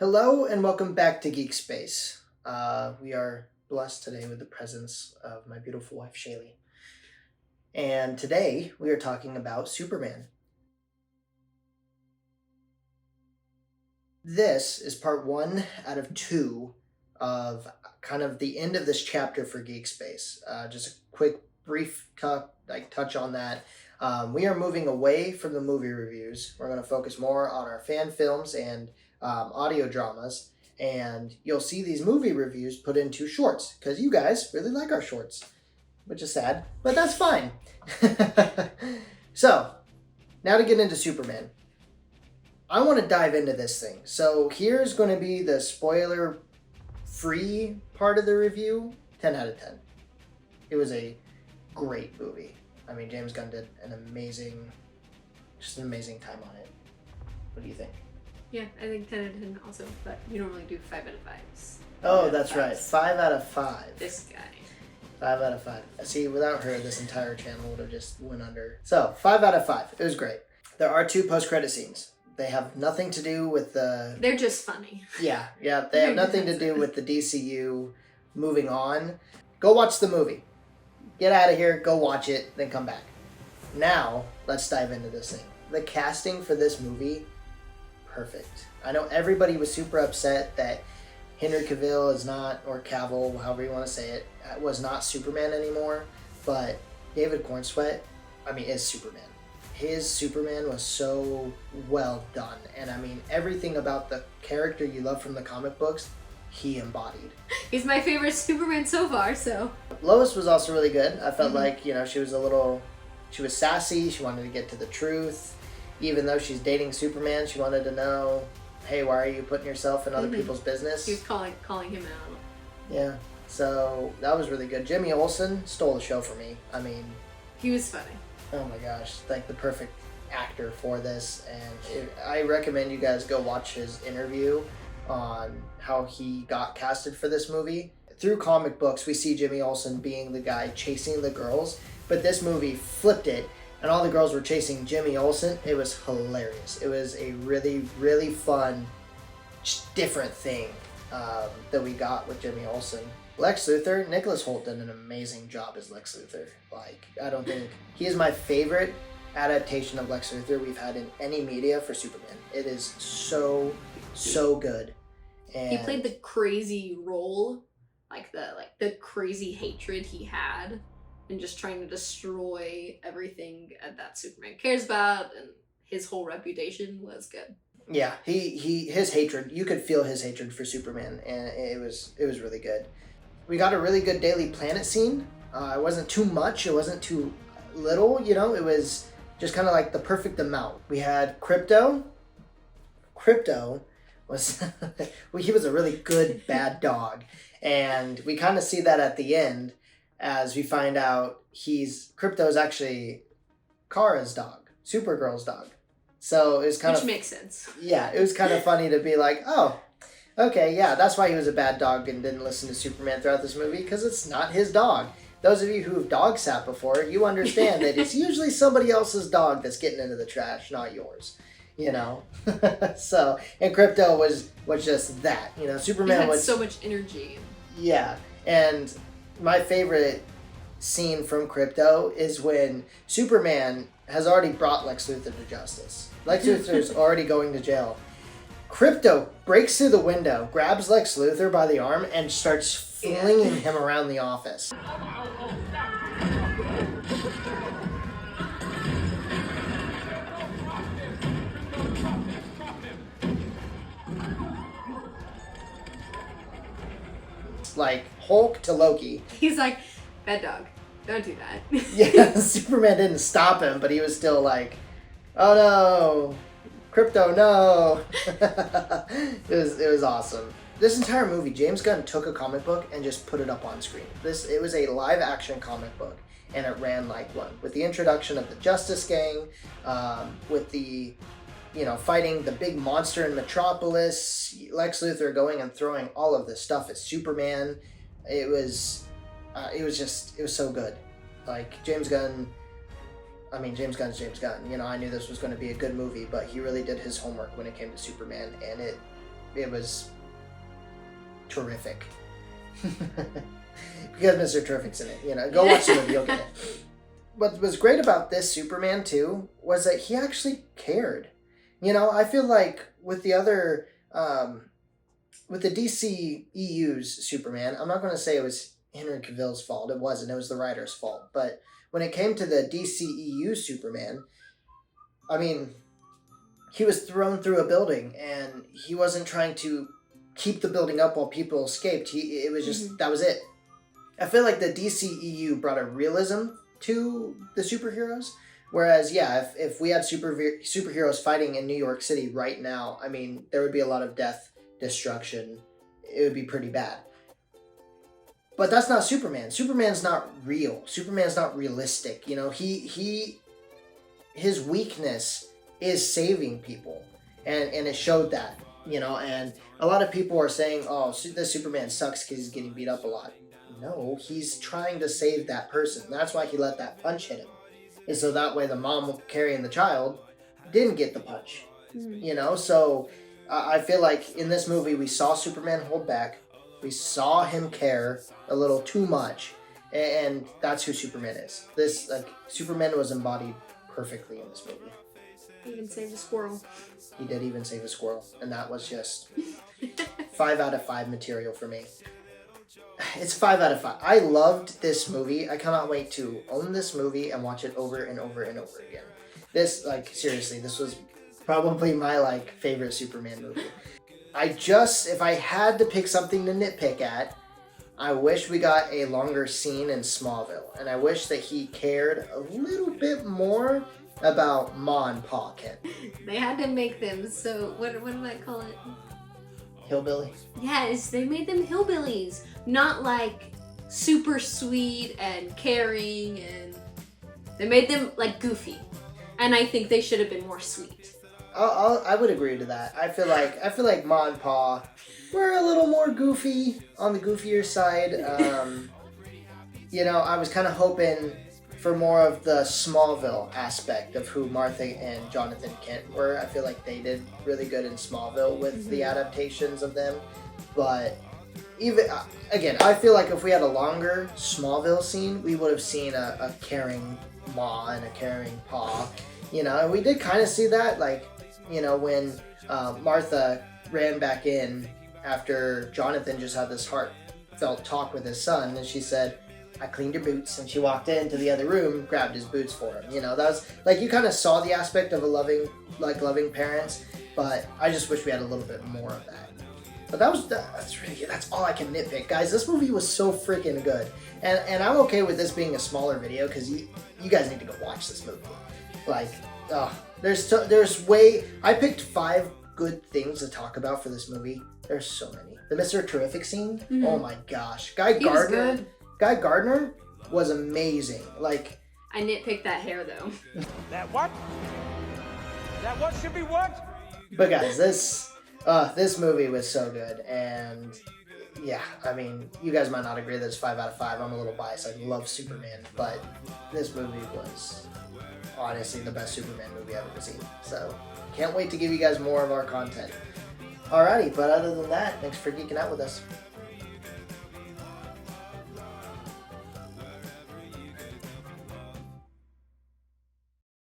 Hello and welcome back to Geek Space. We are blessed today with the presence of my beautiful wife Shaylee. And today we are talking about Superman. This is part 1 out of 2 of kind of the end of this chapter for Geek Space. Just a quick, brief touch on that. We are moving away from the movie reviews. We're going to focus more on our fan films and audio dramas, and you'll see these movie reviews put into shorts because you guys really like our shorts, which is sad, but that's fine. So, now to get into Superman. I want to dive into this thing. So here's going to be the spoiler-free part of the review. 10 out of 10. It was a great movie. I mean, James Gunn did an amazing time on it. What do you think? Yeah, I think 10 out of 10 also, but we normally do 5 out of 5s. Oh, that's right. 5 out of 5. This guy. 5 out of 5. See, without her, this entire channel would have just went under. So, 5 out of 5. It was great. There are 2 post-credit scenes. They have nothing to do with the... They're just funny. Yeah. They have nothing to do with the DCU moving on. Go watch the movie. Get out of here, go watch it, then come back. Now, let's dive into this thing. The casting for this movie, perfect. I know everybody was super upset that Henry Cavill is not, or Cavill, however you want to say it, was not Superman anymore, but David Cornsweet, is Superman. His Superman was so well done, and everything about the character you love from the comic books, he embodied. He's my favorite Superman so far, so. Lois was also really good. I felt like, she was she was sassy, she wanted to get to the truth. Even though she's dating Superman, she wanted to know, hey, why are you putting yourself in other people's business? He was calling him out. Yeah, so that was really good. Jimmy Olsen stole the show for me. He was funny. Oh my gosh, like the perfect actor for this. And I recommend you guys go watch his interview on how he got casted for this movie. Through comic books, we see Jimmy Olsen being the guy chasing the girls, but this movie flipped it, and all the girls were chasing Jimmy Olsen. It was hilarious. It was a really, really fun, different thing that we got with Jimmy Olsen. Lex Luthor, Nicholas Hoult did an amazing job as Lex Luthor. I don't think he is my favorite adaptation of Lex Luthor we've had in any media for Superman. It is so good. And he played the crazy role, the crazy hatred he had, and just trying to destroy everything that Superman cares about, and his whole reputation was good. Yeah, his hatred, you could feel his hatred for Superman, and it was really good. We got a really good Daily Planet scene. It wasn't too much, it wasn't too little, it was just kind of like the perfect amount. We had Crypto. Crypto was, he was a really good bad dog, and we kind of see that at the end as we find out Crypto's actually Kara's dog, Supergirl's dog. So it was Which makes sense. Yeah, it was kind of funny to be like, oh, okay, yeah, that's why he was a bad dog and didn't listen to Superman throughout this movie, because it's not his dog. Those of you who have dog sat before, you understand that it's usually somebody else's dog that's getting into the trash, not yours. So, and Crypto was just that. Superman had was so much energy. Yeah, and my favorite scene from Crypto is when Superman has already brought Lex Luthor to justice. Lex Luthor's already going to jail. Crypto breaks through the window, grabs Lex Luthor by the arm, and starts flinging him around the office. Like Hulk to Loki. He's like, bad dog, don't do that. Yeah, Superman didn't stop him, but he was still like, oh no, Crypto, no. It was awesome. This entire movie, James Gunn took a comic book and just put it up on screen. It was a live action comic book, and it ran like one. With the introduction of the Justice Gang, with the fighting the big monster in Metropolis, Lex Luthor going and throwing all of this stuff at Superman. It was so good. Like, James Gunn, James Gunn's James Gunn. I knew this was going to be a good movie, but he really did his homework when it came to Superman, and it was terrific. Because Mr. Terrific's in it, you know. Go watch the movie, you'll get it. What was great about this Superman too was that he actually cared. You know, I feel like with the other, with the DC EU's Superman, I'm not going to say it was Henry Cavill's fault. It wasn't. It was the writer's fault. But when it came to the DC EU Superman, I mean, he was thrown through a building, and he wasn't trying to keep the building up while people escaped. It was just, that was it. I feel like the DC EU brought a realism to the superheroes. Whereas, yeah, if we had superheroes fighting in New York City right now, I mean, there would be a lot of death, destruction. It would be pretty bad. But that's not Superman. Superman's not real. Superman's not realistic. You know, his weakness is saving people. And it showed that, you know, and a lot of people are saying, oh, this Superman sucks because he's getting beat up a lot. No, he's trying to save that person. That's why he let that punch hit him. And so that way the mom carrying the child didn't get the punch. You know, so I feel like in this movie we saw Superman hold back. We saw him care a little too much. And that's who Superman is. Superman was embodied perfectly in this movie. He even saved a squirrel. He did even save a squirrel. And that was just 5 out of 5 material for me. It's 5 out of 5. I loved this movie. I cannot wait to own this movie and watch it over and over and over again. This, seriously, this was probably my, favorite Superman movie. If I had to pick something to nitpick at, I wish we got a longer scene in Smallville. And I wish that he cared a little bit more about Ma and Pa Kent. They had to make them so, what do I call it? Hillbilly? Yes, they made them hillbillies. Not super sweet and caring, and they made them goofy. And I think they should have been more sweet. I would agree to that. I feel like Ma and Pa were a little more goofy, on the goofier side. You know, I was kind of hoping for more of the Smallville aspect of who Martha and Jonathan Kent were. I feel like they did really good in Smallville with the adaptations of them. But again, I feel like if we had a longer Smallville scene, we would have seen a caring Ma and a caring Pa. You know, and we did kind of see that, when Martha ran back in after Jonathan just had this heartfelt talk with his son, and she said, I cleaned your boots, and she walked into the other room, grabbed his boots for him. You know, that was, you kind of saw the aspect of a loving parents, but I just wish we had a little bit more of that. But that's all I can nitpick. Guys, this movie was so freaking good. And I'm okay with this being a smaller video, because you guys need to go watch this movie. I picked 5 good things to talk about for this movie. There's so many. The Mr. Terrific scene, oh my gosh. Guy Gardner was amazing. I nitpicked that hair, though. That what? That what should be what? But guys, this movie was so good, and yeah, I mean, you guys might not agree that it's 5 out of 5. I'm a little biased. I love Superman, but this movie was honestly the best Superman movie I've ever seen. So, can't wait to give you guys more of our content. Alrighty, but other than that, thanks for geeking out with us.